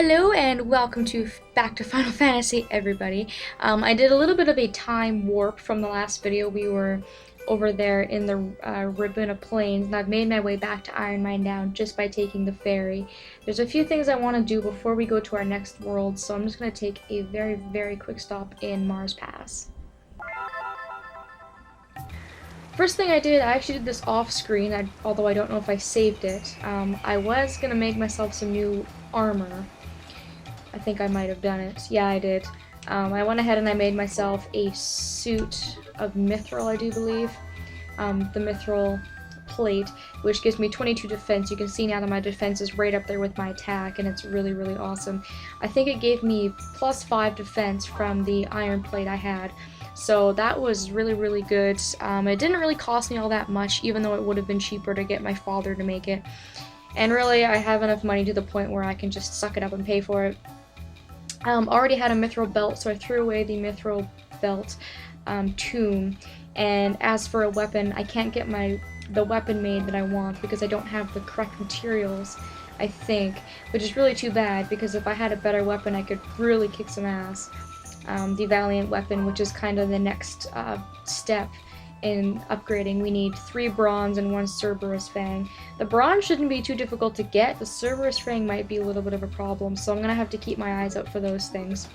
Hello and welcome to back to Final Fantasy, everybody. I did a little bit of a time warp from the last video. We were over there in the Rabuna Plains, and I've made my way back to Iron Mine Down just by taking the ferry. There's a few things I want to do before we go to our next world, so I'm just going to take a very quick stop in Mars Pass. First thing I did, I actually did this off screen, although I don't know if I saved it. I was going to make myself some new armor. I think I might have done it. Yeah, I did. I went ahead and I made myself a suit of mithril, I do believe. The mithril plate, which gives me 22 defense. You can see now that my defense is right up there with my attack, and it's really awesome. I think it gave me plus 5 defense from the iron plate I had. So that was really good. It didn't really cost me all that much, even though it would have been cheaper to get my father to make it. And really, I have enough money to the point where I can just suck it up and pay for it. Already had a mithril belt, so I threw away the mithril belt tomb. And as for a weapon, I can't get the weapon made that I want because I don't have the correct materials, I think, which is really too bad, because if I had a better weapon, I could really kick some ass. The Valiant weapon, which is kind of the next step in upgrading. We need 3 bronze and 1 Cerberus Fang. The bronze shouldn't be too difficult to get. The Cerberus Fang might be a little bit of a problem, so I'm gonna have to keep my eyes out for those things.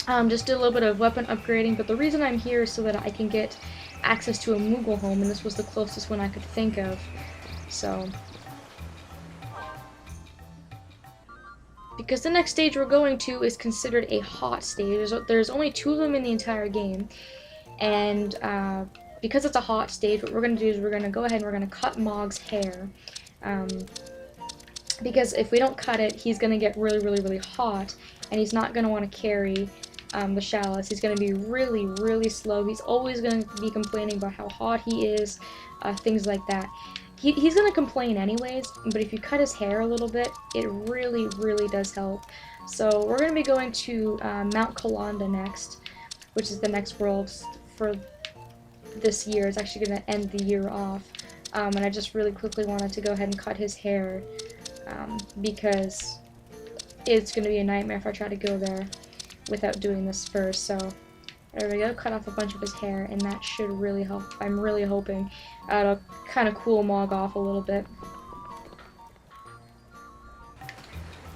Just did a little bit of weapon upgrading, but the reason I'm here is so that I can get access to a Moogle home, and this was the closest one I could think of. So, because the next stage we're going to is considered a hot stage. There's only 2 of them in the entire game. And because it's a hot stage, what we're going to do is we're going to go ahead and we're going to cut Mog's hair. Because if we don't cut it, he's going to get really hot, and he's not going to want to carry the chalice. He's going to be really slow. He's always going to be complaining about how hot he is, things like that. He's going to complain anyways, but if you cut his hair a little bit, it really does help. So we're going to be going to Mount Kilanda next, which is the next world for this year. It's actually going to end the year off. And I just really quickly wanted to go ahead and cut his hair because it's going to be a nightmare if I try to go there without doing this first. So there we go, cut off a bunch of his hair, and that should really help. I'm really hoping it'll kind of cool Mog off a little bit.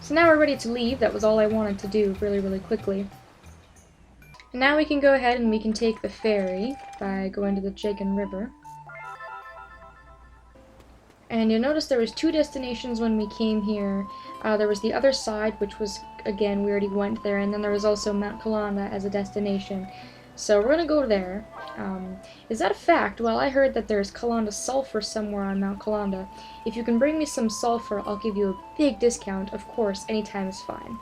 So now we're ready to leave. That was all I wanted to do really quickly. And now we can go ahead and we can take the ferry by going to the Jagan River. And you'll notice there was 2 destinations when we came here. There was the other side, which was, again, we already went there, and then there was also Mount Kilanda as a destination. So we're gonna go there. Is that a fact? Well, I heard that there's Colonda sulfur somewhere on Mount Kilanda. If you can bring me some sulfur, I'll give you a big discount. Of course, anytime is fine.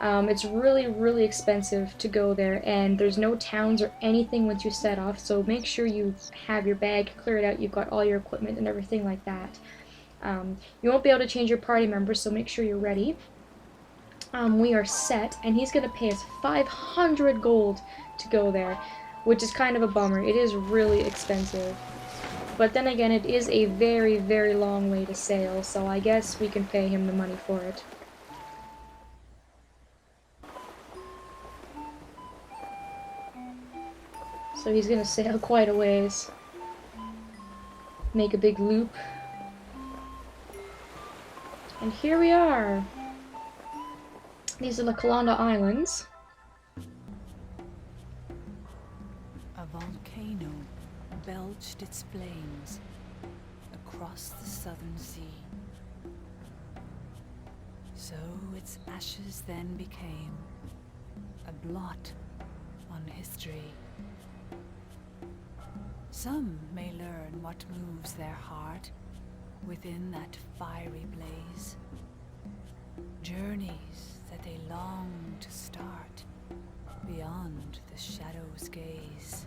It's really expensive to go there, and there's no towns or anything once you set off, so make sure you have your bag cleared out, you've got all your equipment and everything like that. You won't be able to change your party members, so make sure you're ready. We are set, and he's going to pay us 500 gold to go there, which is kind of a bummer. It is really expensive. But then again, it is a very long way to sail, so I guess we can pay him the money for it. So he's gonna sail quite a ways, make a big loop, and here we are. These are the Colonda Islands. A volcano belched its flames across the southern sea. So its ashes then became a blot on history. Some may learn what moves their heart within that fiery blaze. Journeys that they long to start beyond the shadow's gaze.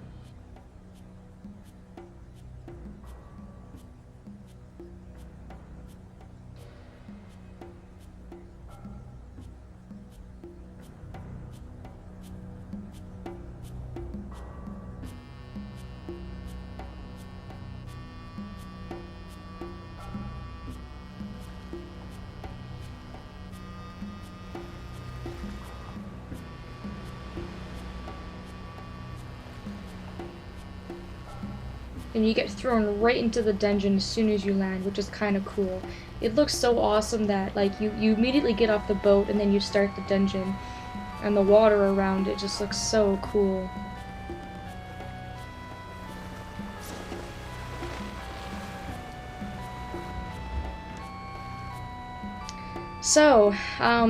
and you get thrown right into the dungeon as soon as you land, which is kind of cool. It looks so awesome that like you immediately get off the boat and then you start the dungeon, and the water around it just looks so cool. So,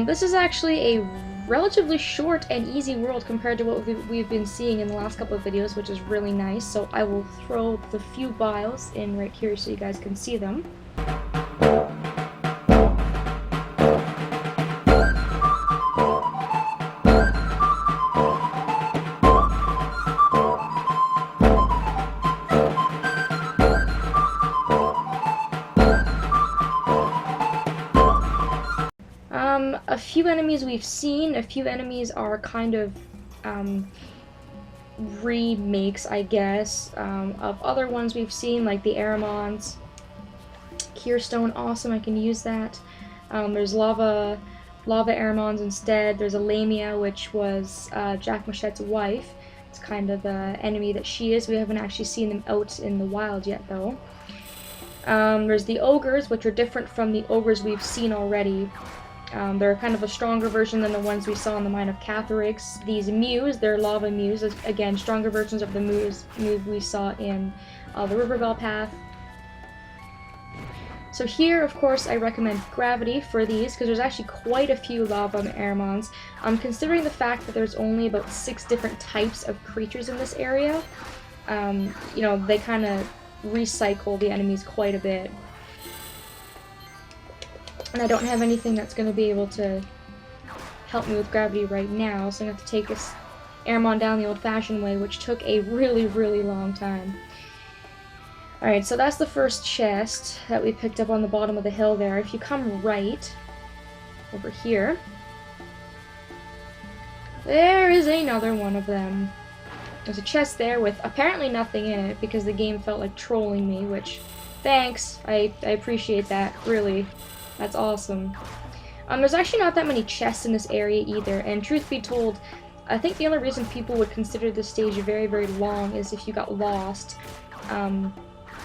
this is actually a relatively short and easy world compared to what we've been seeing in the last couple of videos, which is really nice. So I will throw the few bios in right here so you guys can see them. A few enemies we've seen, a few enemies are kind of remakes, I guess, of other ones we've seen, like the Aramons. Keyrstone, awesome, I can use that. There's lava Aramons instead. There's a Lamia, which was Jack Machette's wife. It's kind of the enemy that she is. We haven't actually seen them out in the wild yet, though. There's the Ogres, which are different from the Ogres we've seen already. They're kind of a stronger version than the ones we saw in the Mine of Catharix. These Mews, they're Lava Mews, again, stronger versions of the Mew we saw in the Riverbell Path. So here, of course, I recommend Gravity for these, because there's actually quite a few Lava Aramons. Considering the fact that there's only about 6 different types of creatures in this area, you know, they kind of recycle the enemies quite a bit. And I don't have anything that's going to be able to help me with Gravity right now, so I'm going to have to take this Aramon down the old-fashioned way, which took a really, really long time. Alright, so that's the first chest that we picked up on the bottom of the hill there. If you come right over here, there is another one of them. There's a chest there with apparently nothing in it, because the game felt like trolling me, which, thanks, I appreciate that, really. That's awesome. There's actually not that many chests in this area either, and truth be told, I think the only reason people would consider this stage very, very long is if you got lost.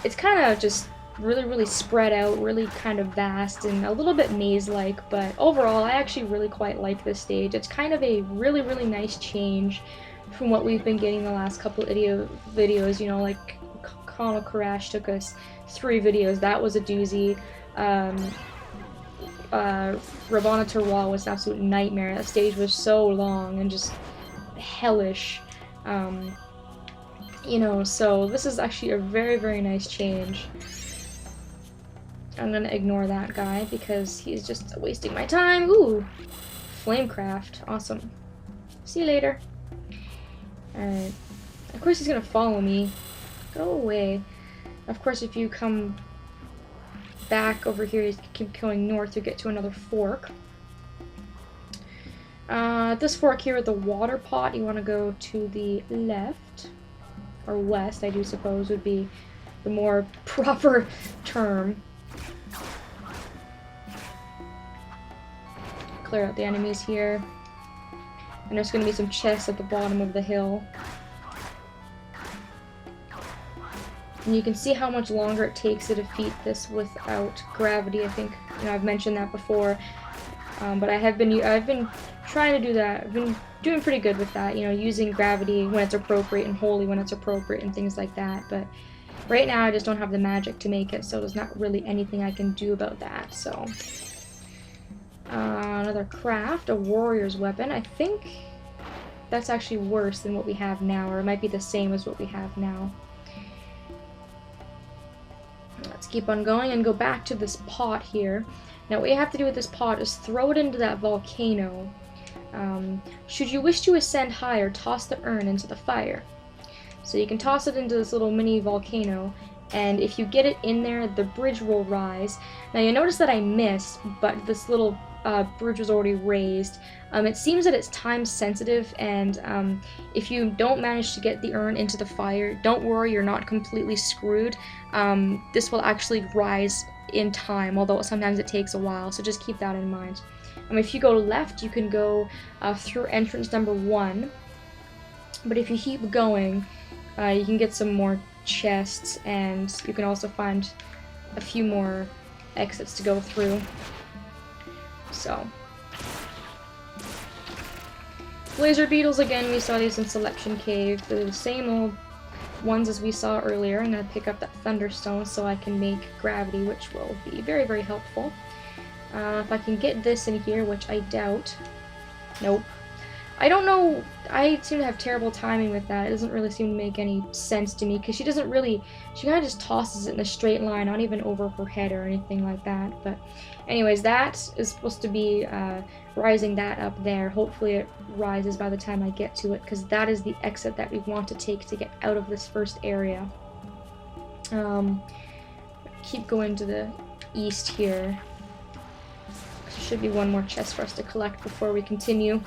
It's kind of just really, really spread out, really kind of vast, and a little bit maze-like, but overall, I actually really quite like this stage. It's kind of a really, really nice change from what we've been getting the last couple of videos, you know, like Chrono Crash took us 3 videos, that was a doozy. Ravana Terroir was an absolute nightmare. That stage was so long and just hellish. You know, so this is actually a very, very nice change. I'm gonna ignore that guy because he's just wasting my time. Ooh! Flamecraft. Awesome. See you later. Alright. Of course he's gonna follow me. Go away. Of course, if you come back over here, you keep going north, you get to another fork. This fork here with the water pot, you want to go to the left, or west, I do suppose would be the more proper term. Clear out the enemies here. And there's going to be some chests at the bottom of the hill. And you can see how much longer it takes to defeat this without gravity. I think, you know, I've mentioned that before. But I've been trying to do that. I've been doing pretty good with that, you know, using gravity when it's appropriate and holy when it's appropriate and things like that. But right now I just don't have the magic to make it, so there's not really anything I can do about that. So another craft, a warrior's weapon. I think that's actually worse than what we have now, or it might be the same as what we have now. Let's keep on going and go back to this pot here. Now what you have to do with this pot is throw it into that volcano. Should you wish to ascend higher, toss the urn into the fire. So you can toss it into this little mini volcano, and if you get it in there, the bridge will rise. Now you notice that I missed, but this little bridge was already raised. It seems that it's time sensitive, and if you don't manage to get the urn into the fire, don't worry, you're not completely screwed. This will actually rise in time, although sometimes it takes a while, so just keep that in mind. If you go left, you can go through entrance number 1, but if you keep going, you can get some more chests, and you can also find a few more exits to go through. So, blazer beetles again, we saw these in Selection Cave. They're the same old ones as we saw earlier. I'm going to pick up that thunderstone so I can make gravity, which will be very, very helpful. If I can get this in here, which I doubt. Nope. I don't know, I seem to have terrible timing with that. It doesn't really seem to make any sense to me, because she kind of just tosses it in a straight line, not even over her head or anything like that. But anyways, that is supposed to be rising that up there. Hopefully it rises by the time I get to it, because that is the exit that we want to take to get out of this first area. Keep going to the east here. There should be one more chest for us to collect before we continue.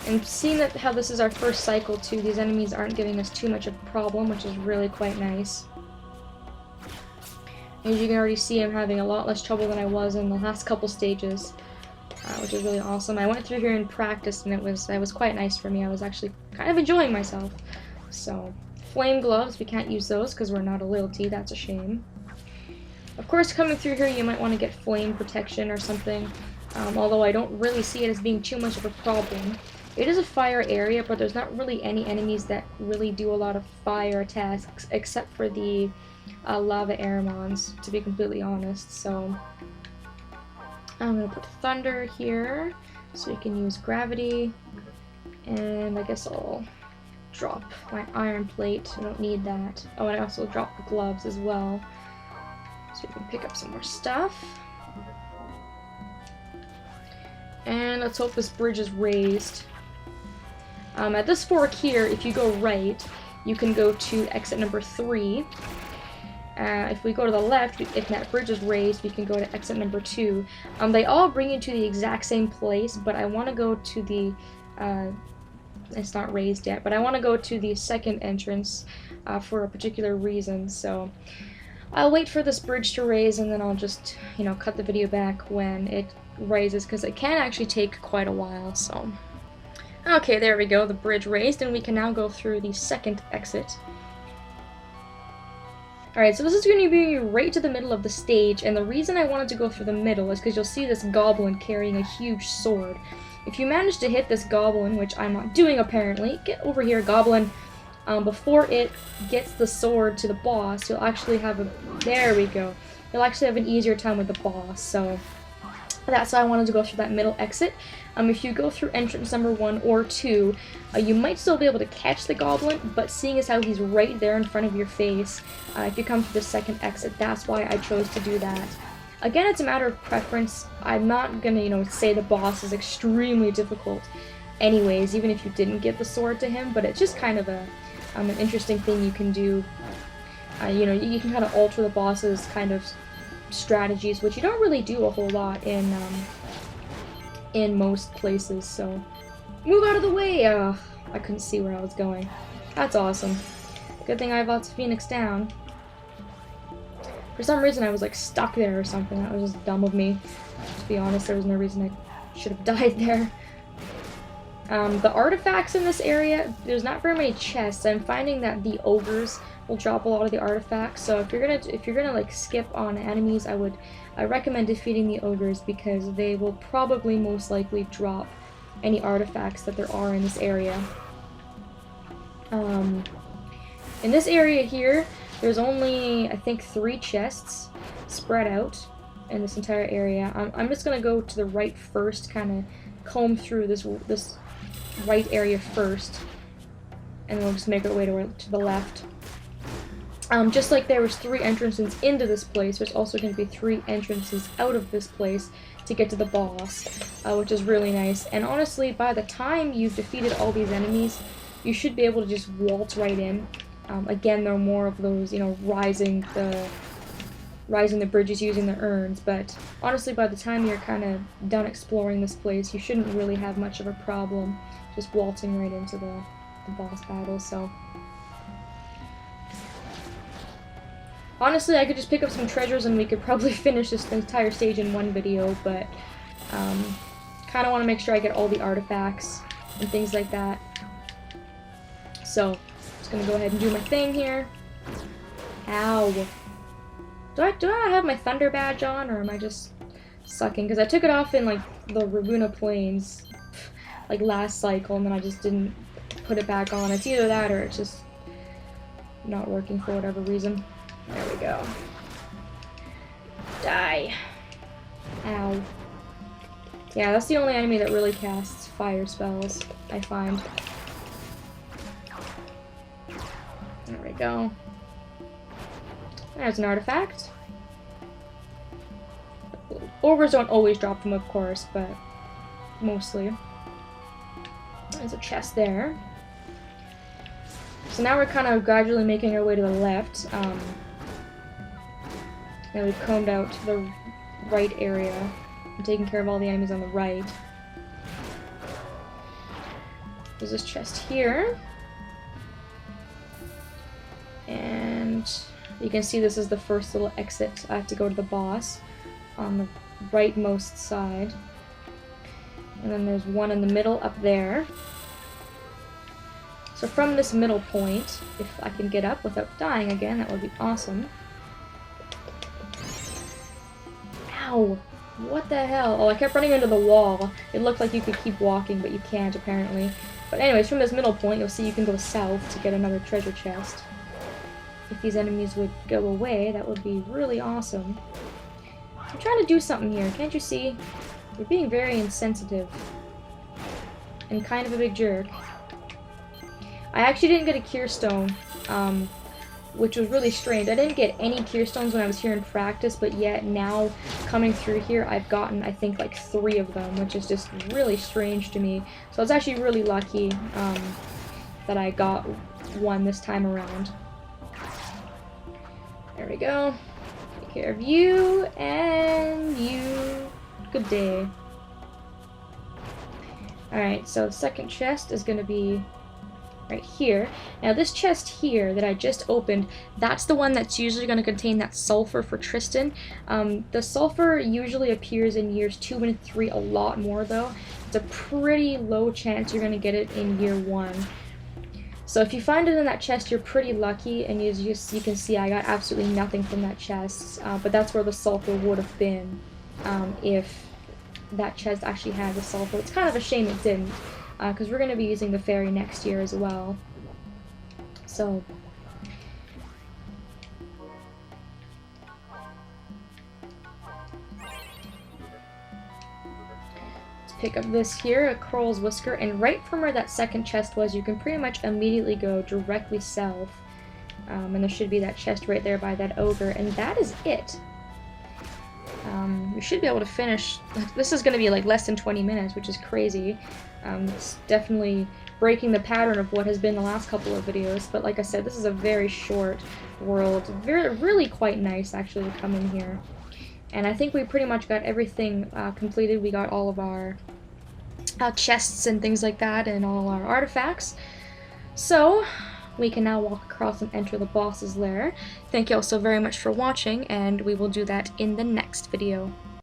And seeing that how this is our first cycle too, these enemies aren't giving us too much of a problem, which is really quite nice. As you can already see, I'm having a lot less trouble than I was in the last couple stages, which is really awesome. I went through here in practice, and it was quite nice for me. I was actually kind of enjoying myself. So, flame gloves, we can't use those because we're not a loyalty. That's a shame. Of course, coming through here, you might want to get flame protection or something. Although I don't really see it as being too much of a problem. It is a fire area, but there's not really any enemies that really do a lot of fire attacks, except for the lava airmons, to be completely honest. So I'm going to put thunder here, so we can use gravity, and I guess I'll drop my iron plate. I don't need that. Oh, and I also drop the gloves as well, so we can pick up some more stuff. And let's hope this bridge is raised. At this fork here, if you go right, you can go to exit number 3. If we go to the left, if that bridge is raised, we can go to exit number 2. They all bring you to the exact same place, but I want to go to the, it's not raised yet, but I want to go to the second entrance for a particular reason, so I'll wait for this bridge to raise, and then I'll just, cut the video back when it raises, because it can actually take quite a while, so. Okay, there we go, the bridge raised, and we can now go through the second exit. Alright, so this is going to bring you right to the middle of the stage, and the reason I wanted to go through the middle is because you'll see this goblin carrying a huge sword. If you manage to hit this goblin, which I'm not doing apparently, get over here, goblin, before it gets the sword to the boss, you'll actually have a, there we go, you'll actually have an easier time with the boss, so that's why I wanted to go through that middle exit. If you go through entrance number 1 or 2, you might still be able to catch the goblin, but seeing as how he's right there in front of your face, if you come through the second exit, that's why I chose to do that. Again, it's a matter of preference. I'm not gonna, say the boss is extremely difficult anyways, even if you didn't give the sword to him, but it's just kind of an interesting thing you can do. You can kind of alter the boss's kind of strategies, which you don't really do a whole lot in most places, so move out of the way! I couldn't see where I was going. That's awesome. Good thing I have lots of Phoenix down. For some reason I was like stuck there or something. That was just dumb of me. To be honest, there was no reason I should have died there. The artifacts in this area, there's not very many chests. I'm finding that the ogres will drop a lot of the artifacts, so if you're gonna like skip on enemies, I recommend defeating the ogres, because they will probably most likely drop any artifacts that there are in this area. In this area here, there's only, I think, 3 chests spread out in this entire area. I'm just gonna go to the right first, kind of comb through this right area first, and then we'll just make our way to the left. Just like there was 3 entrances into this place, there's also going to be 3 entrances out of this place to get to the boss, which is really nice. And honestly, by the time you've defeated all these enemies, you should be able to just waltz right in. Again, there are more of those, rising the bridges using the urns, but honestly, by the time you're kind of done exploring this place, you shouldn't really have much of a problem just waltzing right into the boss battle, so. Honestly, I could just pick up some treasures and we could probably finish this entire stage in one video, but kind of want to make sure I get all the artifacts and things like that. So, just gonna go ahead and do my thing here. Ow. Do I have my thunder badge on, or am I just sucking? Because I took it off in like the Ravuna Plains like last cycle, and then I just didn't put it back on. It's either that or it's just not working for whatever reason. There we go. Die. Ow. Yeah, that's the only enemy that really casts fire spells, I find. There we go. There's an artifact. Ogres don't always drop them, of course, but mostly. There's a chest there. So now we're kind of gradually making our way to the left. Now we've combed out the right area and taking care of all the enemies on the right. There's this chest here. And you can see this is the first little exit. I have to go to the boss on the rightmost side. And then there's one in the middle up there. So from this middle point, if I can get up without dying again, that would be awesome. Ow! What the hell? Oh, I kept running into the wall. It looked like you could keep walking, but you can't apparently. But anyways, from this middle point, you'll see you can go south to get another treasure chest. If these enemies would go away, that would be really awesome. I'm trying to do something here, can't you see? You're being very insensitive. And kind of a big jerk. I actually didn't get a cure stone, which was really strange. I didn't get any cure stones when I was here in practice, but yet now coming through here, I've gotten, I think, like 3 of them, which is just really strange to me. So I was actually really lucky that I got one this time around. There we go. Take care of you, and you. Good day. Alright, so the second chest is going to be right here. Now this chest here that I just opened, that's the one that's usually going to contain that sulfur for Tristan. The sulfur usually appears in years 2 and 3 a lot more though. It's a pretty low chance you're going to get it in year 1. So if you find it in that chest, you're pretty lucky, and you can see I got absolutely nothing from that chest, but that's where the sulfur would have been if that chest actually had the sulfur. It's kind of a shame it didn't, because we're going to be using the ferry next year as well. So let's pick up this here, a Crow's Whisker, and right from where that second chest was, you can pretty much immediately go directly south, and there should be that chest right there by that ogre, and that is it. We should be able to finish. This is going to be like less than 20 minutes, which is crazy. It's definitely breaking the pattern of what has been the last couple of videos, but like I said, this is a very short world. Really quite nice, actually, to come in here. And I think we pretty much got everything completed. We got all of our chests and things like that, and all our artifacts. So we can now walk across and enter the boss's lair. Thank you all so very much for watching, and we will do that in the next video.